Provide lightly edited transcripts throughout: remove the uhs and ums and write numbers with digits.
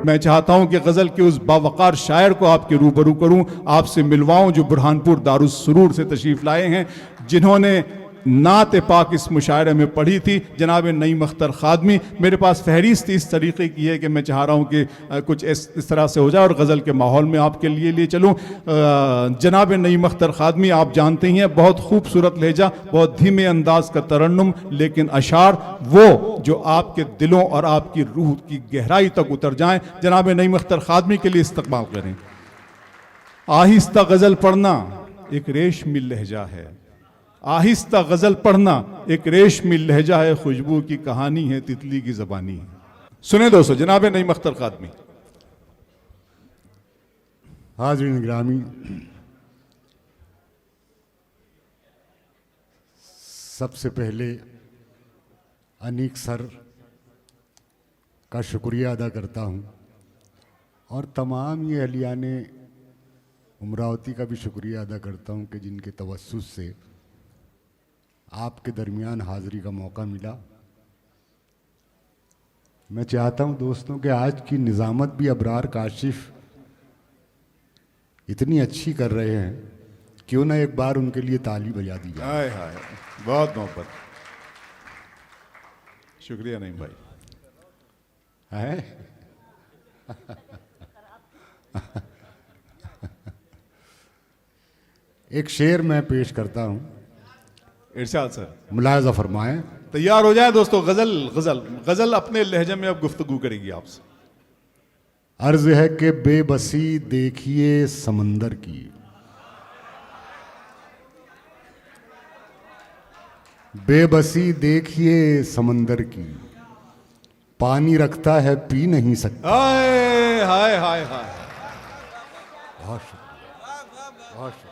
मैं चाहता हूं कि गज़ल के उस बावकार शायर को आपके रूबरू करूं, आपसे मिलवाऊं जो बुरहानपुर दारुस सुरूर से तशरीफ़ लाए हैं, जिन्होंने नात पाक इस मुशायरे में पढ़ी थी, जनाब नईम अख्तर खादमी। मेरे पास फहरिस्त इस तरीके की है कि मैं चाह रहा हूँ कि कुछ इस तरह से हो जाए और गज़ल के माहौल में आपके लिए चलूँ। जनाब नईम अख्तर खादमी, आप जानते ही हैं, बहुत खूबसूरत लहजा, बहुत धीमे अंदाज का तरन्नुम, लेकिन अशार वो जो आपके दिलों और आपकी रूह की गहराई तक उतर जाएं। जनाब नईम अख्तर खादमी के लिए इस्तकबाल करें। आहिस्ता गज़ल पढ़ना एक रेशमी लहजा है, आहिस्ता गजल पढ़ना एक रेशमी लहजा है, खुशबू की कहानी है, तितली की जबानी है। सुने दोस्तों, जनाब नईम अख्तर खादमी। हाज़रीन गिरामी, सबसे पहले अनीक सर का शुक्रिया अदा करता हूँ और तमाम ये अहलियाने उमरावती का भी शुक्रिया अदा करता हूँ कि जिनके तवस्सुस से आपके दरमियान हाज़िरी का मौका मिला। मैं चाहता हूं दोस्तों कि आज की निज़ामत भी अबरार काशिफ इतनी अच्छी कर रहे हैं, क्यों ना एक बार उनके लिए ताली बजा दी जाए। हाय हाय, बहुत मोहब्बत, शुक्रिया नईम भाई है। एक शेर मैं पेश करता हूं, इरशाद सर, मुलाहजा फरमाएं। तैयार हो जाए दोस्तों। गजल गजल गजल अपने लहजे में अब गुफ्तगू करेगी आपसे। अर्ज है कि बेबसी देखिए समंदर की, बेबसी देखिए समंदर की, पानी रखता है पी नहीं सकता। हाय हाय हाय हाय, बहुत शुक्रिया, बहुत शुक्रिया।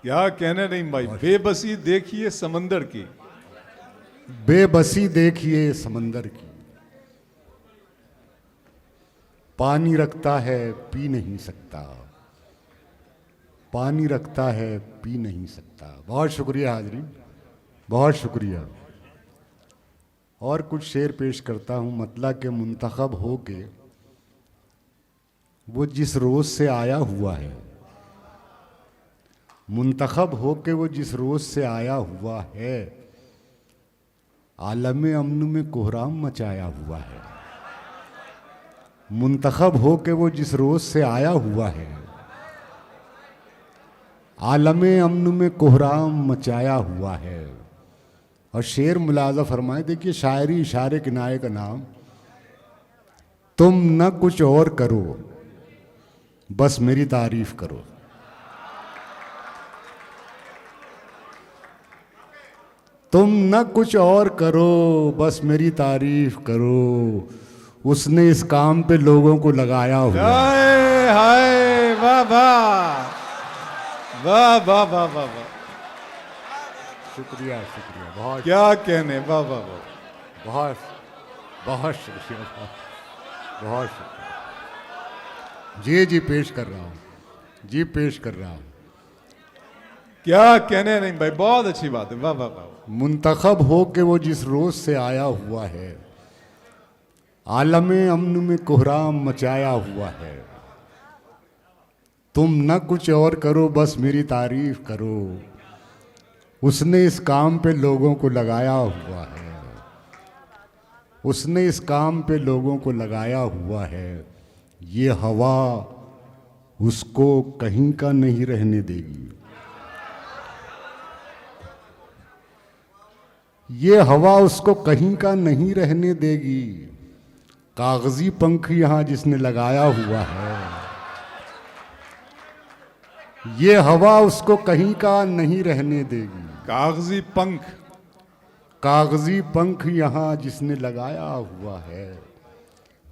क्या कहने नईम भाई, बेबसी देखिए समंदर की, बेबसी देखिए समंदर की, पानी रखता है पी नहीं सकता, पानी रखता है पी नहीं सकता। बहुत शुक्रिया हाज़रीन, बहुत शुक्रिया। और कुछ शेर पेश करता हूँ। मतला के मुंतखब हो के वो जिस रोज़ से आया हुआ है, मुंतखब हो के वो जिस रोज़ से आया हुआ है, आलम अमन में कोहराम मचाया हुआ है। मुंतखब हो के वो जिस रोज़ से आया हुआ है, आलम अमन में कोहराम मचाया हुआ है। और शेर मुलाजा फरमाए, देखिए शायरी इशारे किनारे का नाम, तुम न कुछ और करो बस मेरी तारीफ करो। तुम न कुछ और करो बस मेरी तारीफ करो, उसने इस काम पे लोगों को लगाया हुआ। हाय हाय, वाह वाह वाह वाह वाह वाह वाह, शुक्रिया शुक्रिया, बहुत क्या कहने, वाह वाह वाह, बहुत बहुत शुक्रिया, बहुत शुक्रिया। जी जी पेश कर रहा हूँ, जी पेश कर रहा हूँ। क्या कहने नहीं भाई, बहुत अच्छी बात है, वाह वाह वाह। मुंतखब हो के वो जिस रोज़ से आया हुआ है, आलम अमन में कोहराम मचाया हुआ है। तुम न कुछ और करो बस मेरी तारीफ करो, उसने इस काम पे लोगों को लगाया हुआ है, उसने इस काम पे लोगों को लगाया हुआ है। ये हवा उसको कहीं का नहीं रहने देगी, ये हवा उसको कहीं का नहीं रहने देगी। कागजी पंख यहाँ जिसने लगाया हुआ है, ये हवा उसको कहीं का नहीं रहने देगी। कागजी पंख, कागजी पंख यहाँ जिसने लगाया हुआ है,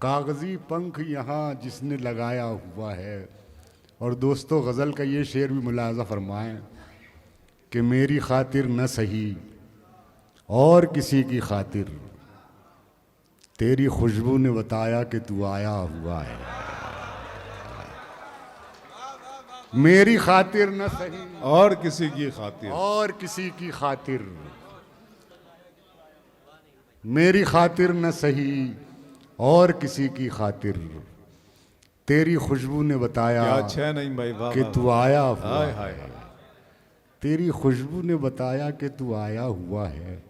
कागजी पंख यहाँ जिसने लगाया हुआ है। और दोस्तों, गज़ल का ये शेर भी मुलाहज़ा फरमाएं कि मेरी खातिर न सही और किसी की खातिर, तेरी खुशबू ने बताया कि तू आया हुआ है। मेरी खातिर न सही और किसी की खातिर, और किसी की खातिर, मेरी खातिर न सही और किसी की खातिर तेरी खुशबू ने बताया क्या अच्छा है नहीं भाई, वाह कि वाह, तू आया हुआ हाय है। हाय हाय। तेरी खुशबू ने बताया कि तू आया हुआ है।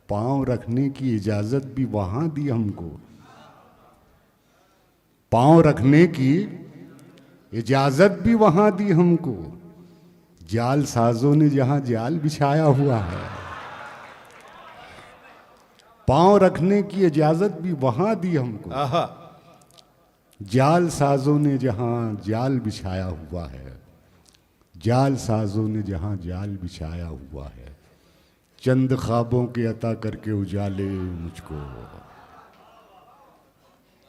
पांव रखने की इजाजत भी वहां दी हमको, पांव रखने की इजाजत भी वहां दी हमको। जाल साजों ने जहां जाल बिछाया हुआ है, पांव रखने की इजाजत भी वहां दी हमको। आहा, जाल साजों ने जहां जाल बिछाया हुआ है, जाल साजों ने जहां जाल बिछाया हुआ है। चंद ख्वाबों के अता करके उजाले मुझको,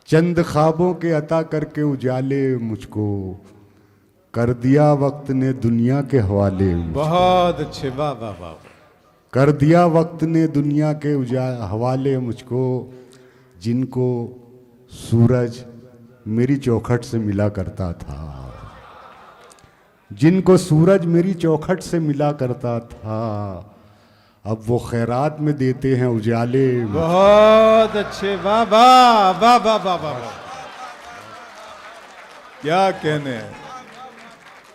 चंद ख्वाबों के अता करके उजाले मुझको। कर दिया वक्त ने दुनिया के हवाले मुझको। बहुत अच्छे, वाह वाह वाह। कर दिया वक्त ने दुनिया के हवाले मुझको। जिनको सूरज मेरी चौखट से मिला करता था, जिनको सूरज मेरी चौखट से मिला करता था, अब वो खैरात में देते हैं उजाले। बहुत अच्छे, वाह वाह वाह वाह वाह वाह वाह। क्या कहने हैं।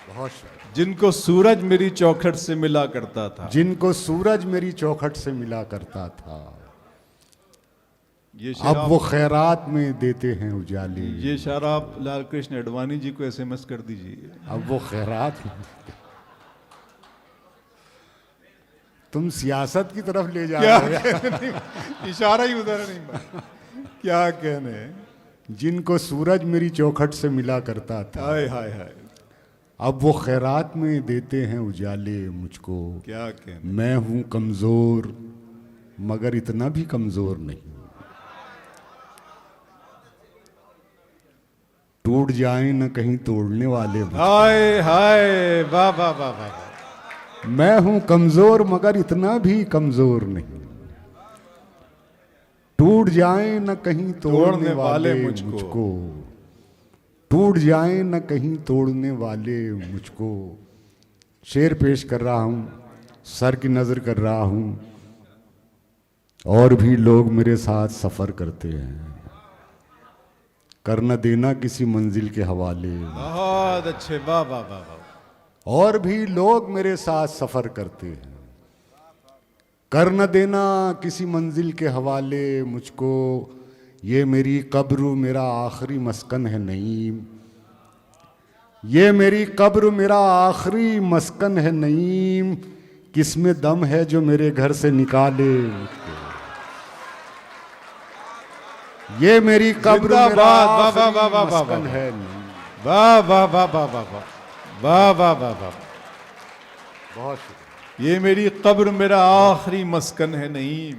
बहुत शुक्रिया। जिनको सूरज मेरी चौखट से मिला करता था, जिनको सूरज मेरी चौखट से मिला करता था, ये अब शेर वो आप, खैरात में देते हैं उजाले। ये शेर आप लाल कृष्ण अडवाणी जी को SMS कर दीजिए। अब वो खैरात में। तुम सियासत की तरफ ले जा क्या रहे हो। कहने, इशारा ही उधर नहीं भाई। क्या कहने हैं। जिनको सूरज मेरी चौखट से मिला करता था, हाय हाय हाय। अब वो खैरात में देते हैं उजाले मुझको। क्या कहने। मैं हूं कमजोर मगर इतना भी कमजोर नहीं, टूट जाए न कहीं तोड़ने वाले मुझको। हाय हाय, वाह वाह वाह वाह वाह। मैं हूं कमजोर मगर इतना भी कमजोर नहीं, टूट जाए न कहीं तोड़ने वाले मुझको। टूट जाए न कहीं तोड़ने वाले मुझको। शेर पेश कर रहा हूं, सर की नजर कर रहा हूं। और भी लोग मेरे साथ सफर करते हैं, कर न देना किसी मंजिल के हवाले। बहुत अच्छे, वाह वाह वाह वाह। और भी लोग मेरे साथ सफर करते हैं, कर न देना किसी मंजिल के हवाले मुझको। ये मेरी कब्र मेरा आखिरी मस्कन है नईम, ये मेरी कब्र मेरा आखिरी मस्कन है नईम। किसमें दम है जो मेरे घर से निकाले मुझको। ये मेरी कब्र मेरा जिंदाबाद, वाह वाह वाह वाह आखिरी वाह मस्कन वाह। है नईम। वाह वाह वाह वाह वाह वाह वाह वाह वाह वाह। बहुत शुक्रिया। ये मेरी कब्र मेरा आखिरी मस्कन है नईम।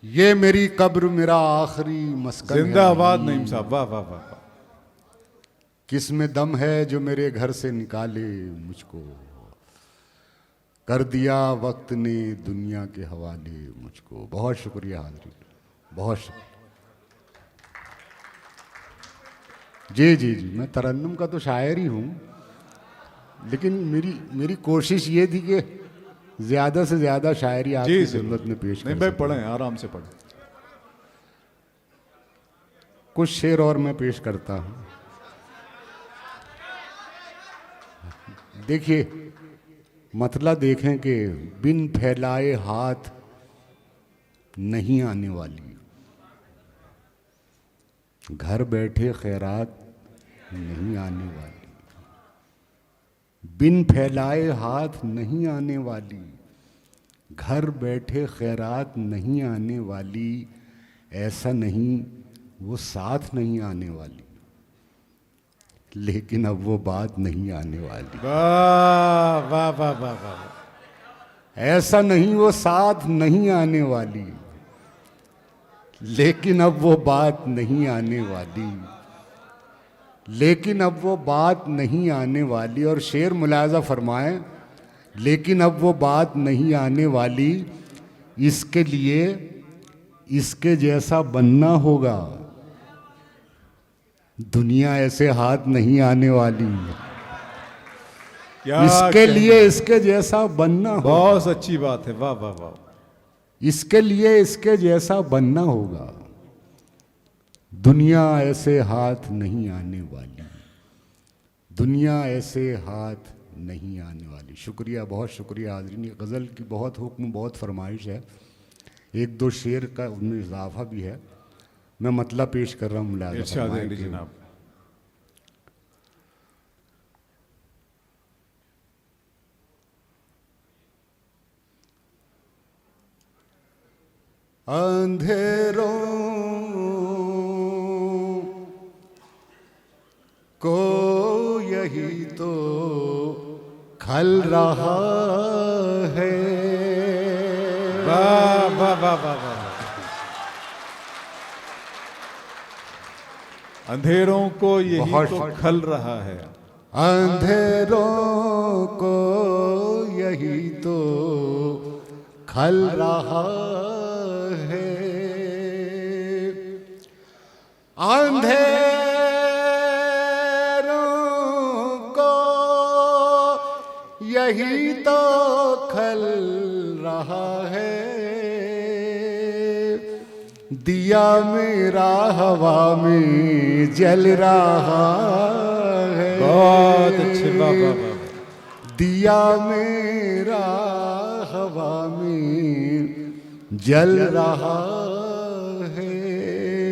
ये मेरी कब्र मेरा आखिरी मस्कन है जिंदाबाद नईम। नईम साहब, वाह वाह वाह वाह। किसमें दम है जो मेरे घर से निकाले मुझको। कर दिया वक्त ने दुनिया के हवाले मुझको। बहुत शुक्रिया हाज़रीन, बहुत शुक्रिया। जी जी जी, मैं तरन्नुम का तो शायर ही हूँ, लेकिन मेरी कोशिश ये थी कि ज़्यादा से ज़्यादा शायरी आपकी जी खिदमत में पेश नहीं कर भाई, सकूं। पढ़ें आराम से पढ़ें। कुछ शेर और मैं पेश करता हूँ। देखिए, मतलब देखें कि बिन फैलाए हाथ नहीं आने वाली, घर बैठे खैरात नहीं आने वाली। बिन फैलाए हाथ नहीं आने वाली, घर बैठे खैरात नहीं आने वाली। ऐसा नहीं वो साथ नहीं आने वाली, लेकिन अब वो बात नहीं आने वाली। वाह वाह वाह वाह वाह। ऐसा नहीं वो साथ नहीं आने वाली, लेकिन अब वो बात नहीं आने वाली। लेकिन अब वो बात नहीं आने वाली। और शेर मुलाजा फरमाएं, लेकिन अब वो बात नहीं आने वाली। इसके लिए इसके जैसा बनना होगा, दुनिया ऐसे हाथ नहीं आने वाली। क्या इसके कहना। लिए इसके जैसा बनना होगा, बहुत अच्छी बात है, वाह वाह वाह। इसके लिए इसके जैसा बनना होगा। दुनिया ऐसे हाथ नहीं आने वाली, दुनिया ऐसे हाथ नहीं आने वाली। शुक्रिया, बहुत शुक्रिया हाज़रीन। ये गज़ल की बहुत हुक्म, बहुत फरमाइश है, एक दो शेर का उनमें इजाफा भी है। मैं मतलब पेश कर रहा हूँ, मुलाज़ा इरशाद फरमाएं अली कि जनाब। अंधेरों को यही तो खल रहा है। वाह वाह वाह वाह वाह। अंधेरों को यही बहुत तो खल रहा है। अंधेरों को यही तो खल रहा है। अंधेरों को यही तो खल रहा है। दिया मेरा हवा में जल रहा है। बहुत अच्छे, वाह वाह वाह। दिया मेरा हवा में जल रहा है।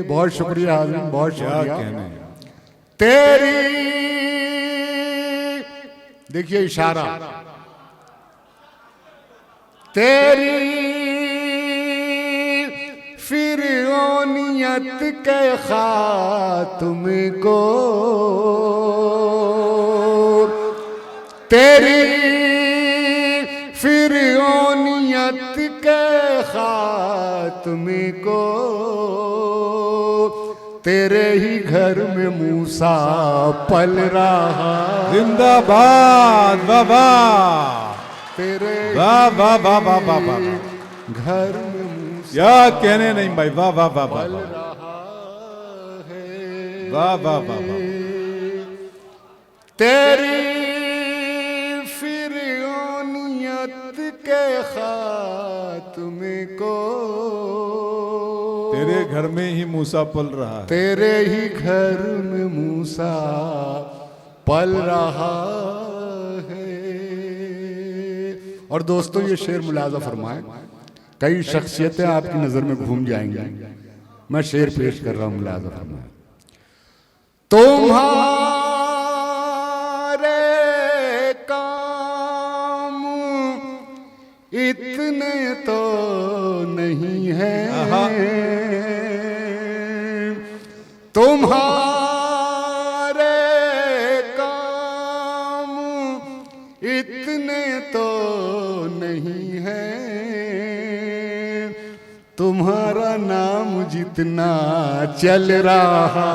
बहुत शुक्रिया हाज़रीन, बहुत क्या शुक्रिया। कहने। तेरी देखिए इशारा, तेरी फिरौनियत के खात्मे को, तेरी फिरौनियत के खात्मे को, तेरे ही घर में मूसा पल रहा। जिंदाबाद, वाह वाह तेरे वाह वाह वाह वाह वाह वाह। घर में मूसा क्या कहने नहीं भाई, वाह वाह वाह वाह पल वाह रहा है। वाह वाह वाह वाह। तेरी फिरौनियत के खात्मे को, तेरे घर में ही मूसा पल रहा है। तेरे ही घर में मूसा पल रहा है। और दोस्तों ये शेर मुलाजा फरमाएं, कई शख्सियतें आपकी नजर में घूम जाएंगी। मैं शेर पेश कर रहा हूं, मुलाजा फरमाएं। तुम्हारे काम इतने तो नहीं है, तुम्हारे काम इतने तो नहीं है। तुम्हारा नाम जितना चल रहा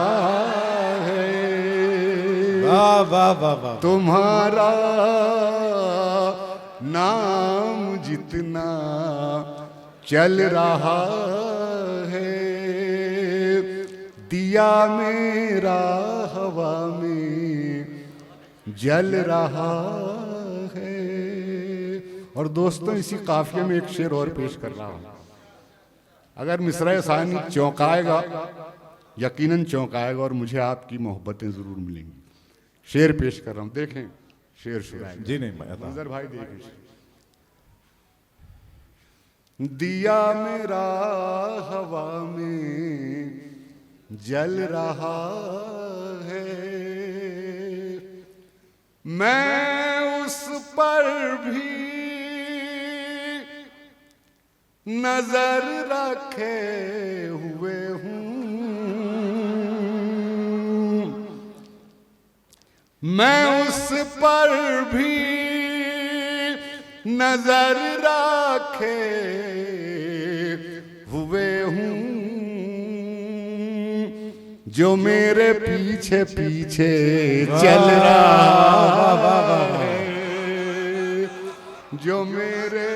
है, वाह वाह वाह वाह। तुम्हारा नाम जितना चल रहा है। दिया मेरा हवा में जल रहा है। और दोस्तों इसी काफिये में एक शेर और पेश कर रहा हूं। अगर मिसरा सानी चौंकाएगा, यकीनन चौंकाएगा, और मुझे आपकी मोहब्बतें जरूर मिलेंगी। शेर पेश कर रहा हूं, देखें शेर शुरू है। जी नहीं मैं मंजर भाई देखें। दिया मेरा हवा में जल रहा है, मैं उस पर भी नजर रखे हुए हूँ। मैं उस पर भी नजर रखे हुए हूँ, जो मेरे पीछे पीछे चल रहा है, जो मेरे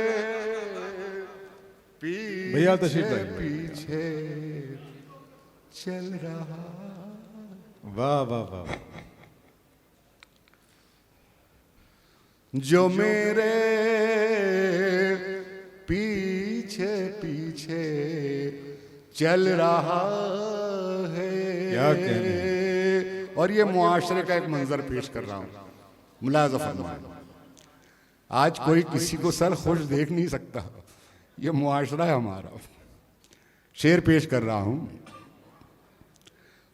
भैया तशरीफ लाइए। पीछे चल रहा। वाह वाह वाह। जो मेरे पीछे पीछे चल रहा है, क्या कहने। और ये मुआशरे का एक मंजर पेश कर रहा हूं, मुलाज़ा फरमाएं। आज कोई किसी को सर खुश देख नहीं सकता, ये मुआशरा है हमारा। शेर पेश कर रहा हूं।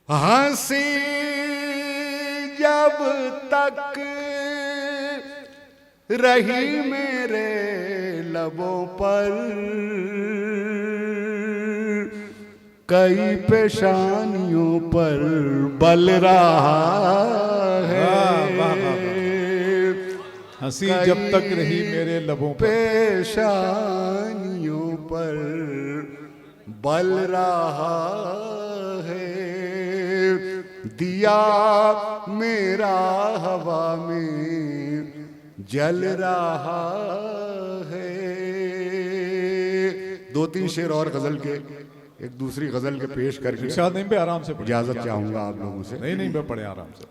हंसी जब तक रही मेरे लबों पर, कई पेशानियों पर बल रहा है। हंसी जब तक रही मेरे लबों पर, पेशानियों पर बल रहा है। दिया मेरा हवा में जल रहा है। दो तीन शेर और गजल के, एक दूसरी गजल के पेश करके इरशाद नहीं पे आराम से पढ़े। इजाजत चाहूंगा आप लोगों से। नहीं मैं पढ़े आराम से।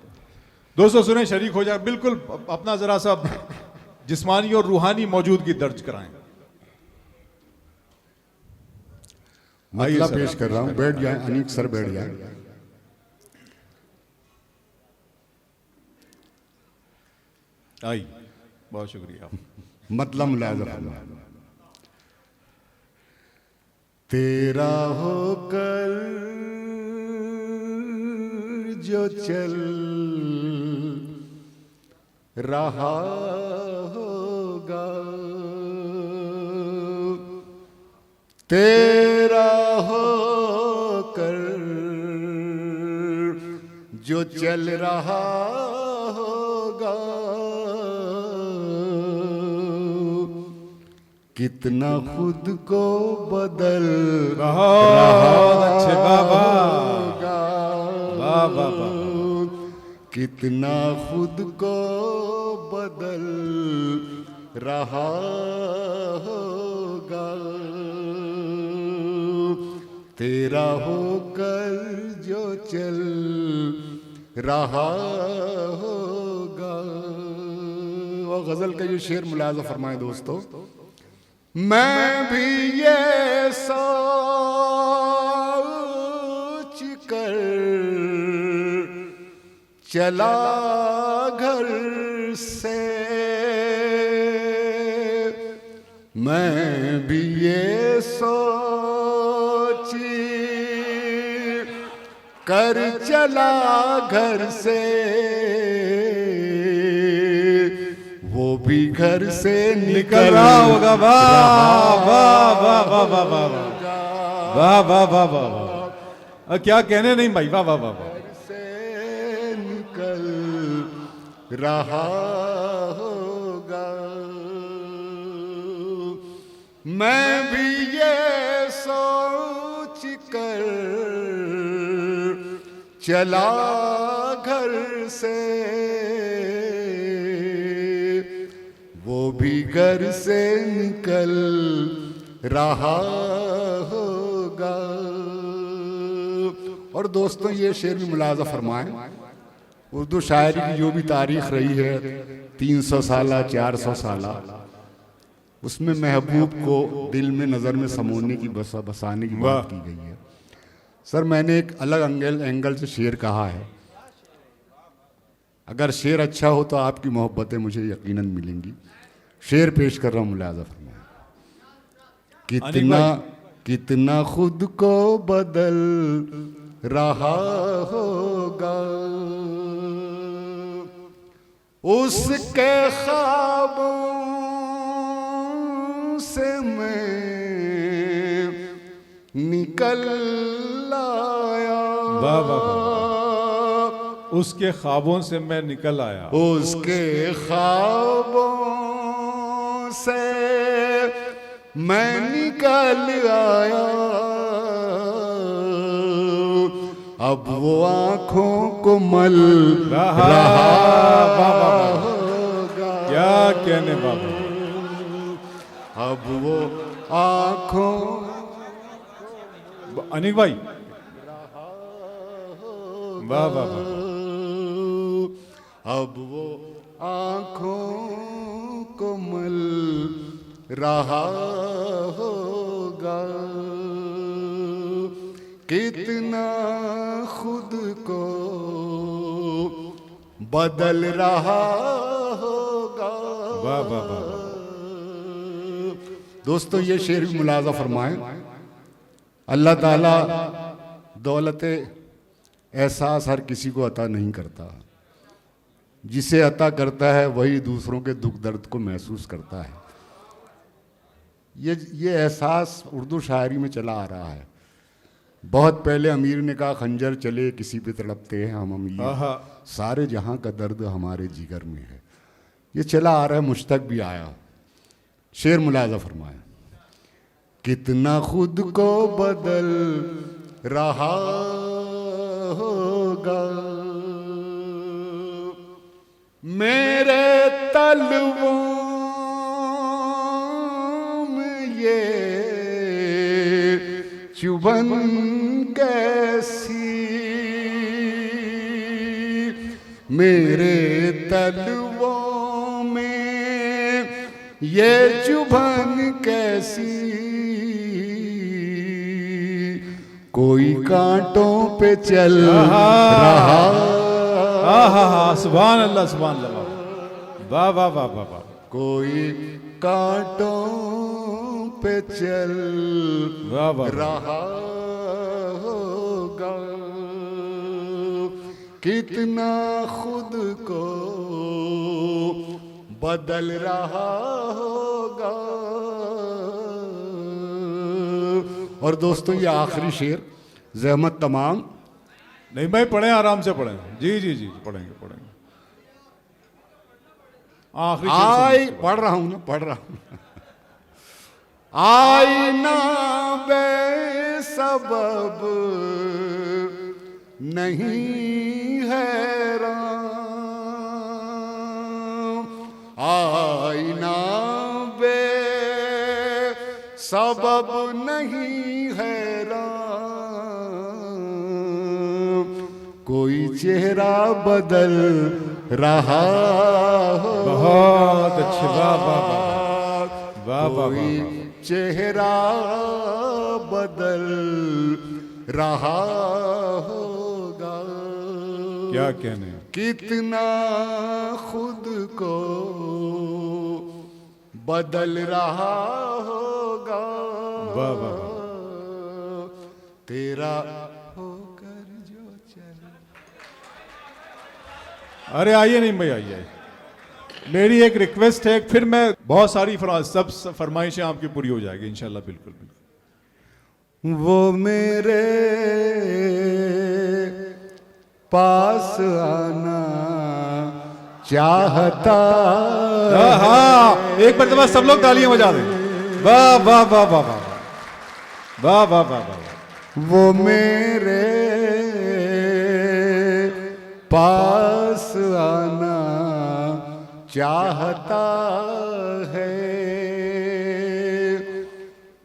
दोस्तों सुने, शरीक हो जाए, बिल्कुल अपना जरा सा जिस्मानी और रूहानी मौजूदगी दर्ज कराएं। मतलब पेश कर रहा हूं, बैठ जाए अनीक सर, बैठ जाए। आई, बहुत शुक्रिया। मतलब मुलाज़ा फरमाएं। तेरा होकर जो चल रहा होगा, तेरा होकर जो चल रहा होगा, कितना खुद को बदल बहुत अच्छे, बाबा होगा, बाबा, कितना खुद को बदल रहा होगा, तेरा होकर जो चल रहा होगा। और गजल का ये शेर मुलाज़ा फरमाए दोस्तों। मैं भी ये सोच कर चला घर से, मैं भी ये सोच कर चला घर से, वो भी घर से निकल रहा होगा। वाह वाह वाह वाह वाह वाह वाह वाह वाह वाह, क्या कहने नहीं भाई, वाह वाह वाह वाह। से निकल रहा होगा, मैं भी ये सोच कर चला घर से, वो भी घर से निकल रहा होगा। और दोस्तों ये शेर भी मुलाज़ा फरमाएं, उर्दू शायरी की जो भी तारीख रही है 300 साल 400 साल, उसमें महबूब को दिल में नज़र में समोने की बसाने की बात की गई है। सर मैंने एक अलग एंगल से शेर कहा है, अगर शेर अच्छा हो तो आपकी मोहब्बतें मुझे यकीनन मिलेंगी। शेर पेश कर रहा हूँ, मुलाज़ा फरमाएं। कितना खुद को बदल रहा होगा, उसके ख्वाबों से मैं निकल आया, उसके ख्वाबों से मैं निकल आया, उसके ख्वाबों से मैं निकल आया, अब वो आंखों को मल रहा होगा। क्या कहने बाबा, अब वो आंखों, अनिक भाई वाह वाह वाह, अब वो आंखों को मल रहा होगा। कितना खुद को बदल रहा होगा। वाह वाह वाह। दोस्तों ये शेर भी मुलाजा फरमाएं, अल्लाह ताला दौलत एहसास हर किसी को अता नहीं करता, जिसे अता करता है वही दूसरों के दुख दर्द को महसूस करता है। ये एहसास उर्दू शायरी में चला आ रहा है। बहुत पहले अमीर ने कहा खंजर चले किसी पे तड़पते हैं हम अमीर, सारे जहां का दर्द हमारे जिगर में है। ये चला आ रहा है, मुझ तक भी आया। शेर मुलाजा फरमाया, कितना खुद को बदल रहा होगा मेरे तलवों में ये चुभन कैसी, मेरे तलवों में ये चुभन कैसी, कोई कांटों पे चल रहा। सुभान अल्लाह सुभान अल्लाह, वाह वाह वाह वाह वाह। कोई कांटों पे चल वाह वाह रहा होगा, कितना खुद को बदल रहा होगा। और दोस्तों ये आखिरी शेर, ज़हमत तमाम। नहीं भाई पढ़ें, आराम से पढ़ें। जी जी जी पढ़ेंगे पढ़ेंगे। आखिरी आई पढ़ रहा हूं ना, पढ़ रहा हूं। आईना बेसबब नहीं हैरान, आईना बेसबब नहीं हैरान, कोई चेहरा बदल रहा हो। बहुत अच्छे, वाह वाह वाह वाह वाह कोई चेहरा बदल रहा होगा, क्या कहने। कितना खुद को बदल रहा होगा। वाह वाह वाह। तेरा होकर जो चल। अरे आइए नहीं भाई आइए। मेरी एक रिक्वेस्ट है, फिर मैं बहुत सारी सब फरमाइशें आपकी पूरी हो जाएगी इंशाल्लाह। बिल्कुल बिल्कुल। वो मेरे पास आना चाहता। हाँ एक मरतबा सब लोग तालियां बजा दें। वाह वाह वाह वाह वाह वाह वाह वाह वाह। वो मेरे पास आना चाहता है,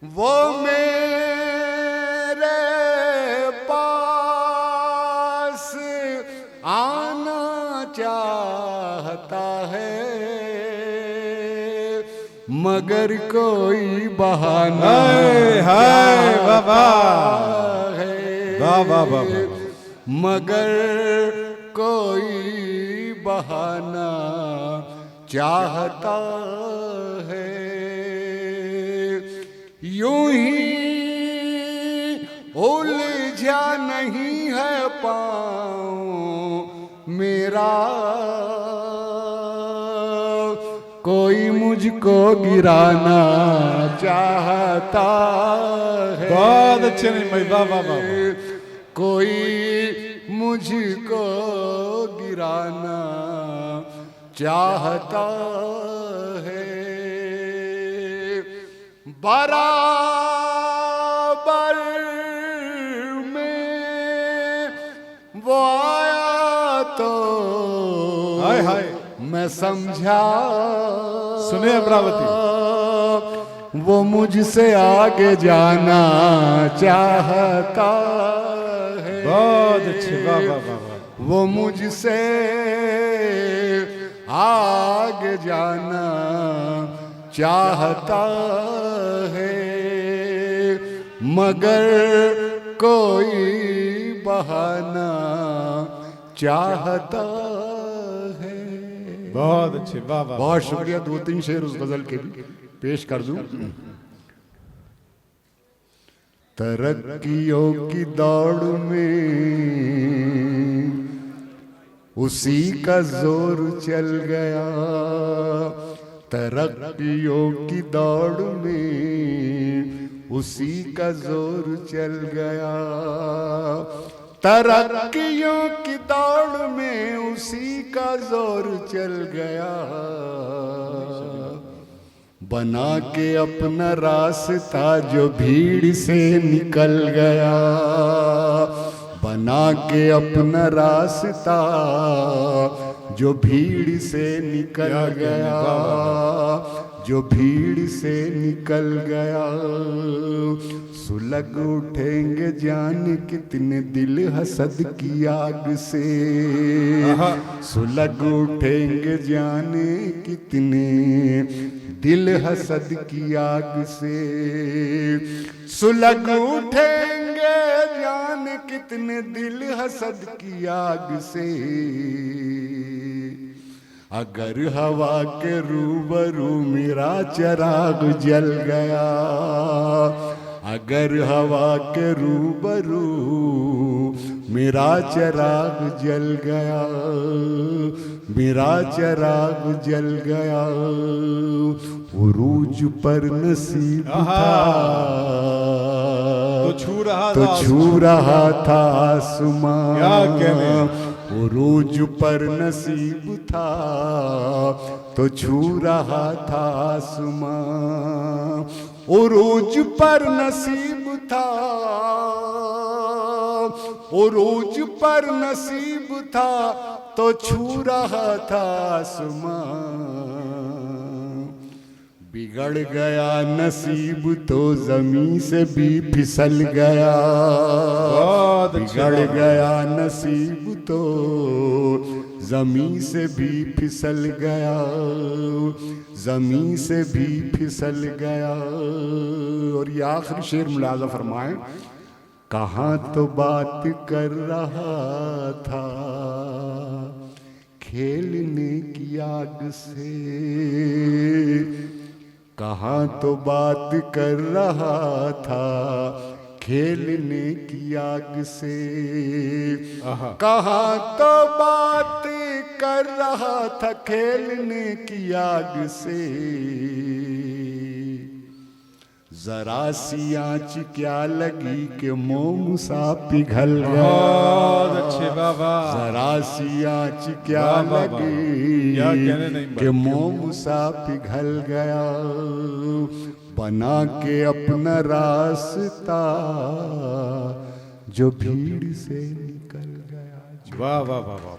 वो मेरे पास आना चाहता है, मगर कोई बहाना हाय वाह वाह है, वाह वाह वाह। मगर कोई बहाना चाहता है, यूं ही उलझा नहीं है पाँव मेरा, कोई मुझको गिराना चाहता है। बहुत अच्छे नहीं भाई, वाह वाह वाह। कोई मुझको गिराना चाहता है, बराबर में वो आया तो हाय हाय मैं समझा, सुने अमरावती, वो मुझसे आगे जाना चाहता है। बहुत अच्छे, वाह वाह वाह वाह। वो मुझसे आगे जाना चाहता है, मगर कोई बहाना चाहता है। बहुत अच्छे, वाह वाह। बहुत शुक्रिया। 2-3 शेर उस गजल के भी पेश कर दूं। तरक्कियों की दौड़ में उसी का जोर चल गया, तरक्कियों की दौड़ में उसी का जोर चल गया, तरक्कियों की दौड़ में उसी का जोर चल गया, बना के अपना रास्ता जो भीड़ से निकल गया, बना के अपना रास्ता जो भीड़ से निकल गया, जो भीड़ से निकल गया। सुलग उठेंगे जाने कितने दिल हसद की आग से, सुलग उठेंगे जाने कितने दिल हसद की आग से, सुलग उठेंगे जाने कितने दिल हसद की आग से। अगर हवा के रूबरू मेरा चिराग जल गया, अगर हवा के रूबरू मेरा चिराग जल गया, मेरा चिराग जल गया, उरूज पर नसीब था तो छू रहा था आसमां, उरूज पर नसीब था तो छू रहा था आसमां, उरूज पर नसीब था, उरूज पर नसीब था तो छू रहा था आसमां। बिगड़ गया नसीब तो जमीन से भी फिसल गया, बिगड़ गया नसीब तो जमीन से भी फिसल गया, जमीन से भी फिसल गया। और ये आखिरी शेर मुलाज़ा फरमाएं, कहाँ तो बात कर रहा था खेलने की आग से, कहाँ तो बात कर रहा था खेलने की आग से, कहाँ तो बात कर रहा था खेलने की आग से। जरा सी आँच क्या लगी कि मोम सा पिघल गया, बहुत अच्छे बाबा। जरा सी आँच क्या लगी कि मोम सा पिघल गया, बना के अपना रास्ता जो भीड़ से निकल गया। वाह वाह वाह वाह।